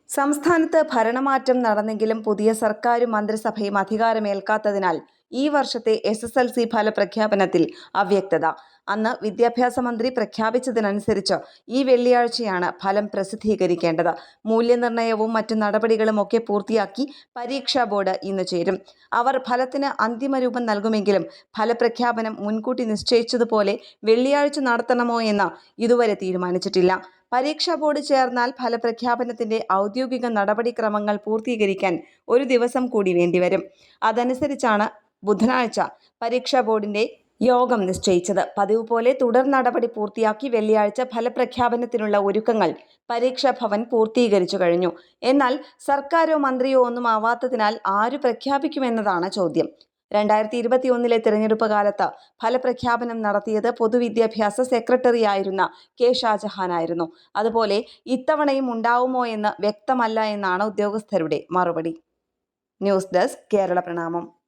സംസ്ഥാനത്ത് ഭരണമാറ്റം നടന്നെങ്കിലും പുതിയ സർക്കാരും മന്ത്രിസഭയും അധികാരമേൽക്കാത്തതിനാൽ ഈ വർഷത്തെ SSLC ഫലപ്രഖ്യാപനത്തിൽ അവ്യക്തത. അന്ന് വിദ്യാഭ്യാസ മന്ത്രി പ്രഖ്യാപിച്ചതിനനുസരിച്ച് ഈ വെള്ളിയാഴ്ചയാണ് ഫലം പ്രസിദ്ധീകരിക്കേണ്ടത്. മൂല്യനിർണ്ണയവും മറ്റു നടപടികളുമൊക്കെ പൂർത്തിയാക്കി പരീക്ഷാ ബോർഡ് ഇന്ന് ചേരും. അവർ ഫലത്തിന് അന്തിമ രൂപം നൽകുമെങ്കിലും ഫലപ്രഖ്യാപനം മുൻകൂട്ടി നിശ്ചയിച്ചതുപോലെ വെള്ളിയാഴ്ച നടത്തണമോ എന്ന് ഇതുവരെ തീരുമാനിച്ചിട്ടില്ല. പരീക്ഷാ ബോർഡ് ചേർന്നാൽ ഫലപ്രഖ്യാപനത്തിന്റെ ഔദ്യോഗിക നടപടിക്രമങ്ങൾ പൂർത്തീകരിക്കാൻ ഒരു ദിവസം കൂടി വേണ്ടിവരും. അതനുസരിച്ചാണ് ബുധനാഴ്ച പരീക്ഷാ ബോർഡിന്റെ യോഗം നിശ്ചയിച്ചത്. പതിവ് പോലെ തുടർ നടപടി പൂർത്തിയാക്കി വെള്ളിയാഴ്ച ഫലപ്രഖ്യാപനത്തിനുള്ള ഒരുക്കങ്ങൾ പരീക്ഷാ ഭവൻ പൂർത്തീകരിച്ചു കഴിഞ്ഞു. എന്നാൽ സർക്കാരോ മന്ത്രിയോ ഒന്നും ആവാത്തതിനാൽ ആരു പ്രഖ്യാപിക്കുമെന്നതാണ് ചോദ്യം. 2021 തിരഞ്ഞെടുപ്പ് കാലത്ത് ഫലപ്രഖ്യാപനം നടത്തിയത് പൊതുവിദ്യാഭ്യാസ സെക്രട്ടറിയായിരുന്ന K. ഷാജഹാനായിരുന്നു. അതുപോലെ ഇത്തവണയും ഉണ്ടാവുമോ എന്ന് വ്യക്തമല്ല എന്നാണ് ഉദ്യോഗസ്ഥരുടെ മറുപടി. ന്യൂസ് ഡെസ്ക് കേരള പ്രണാമം.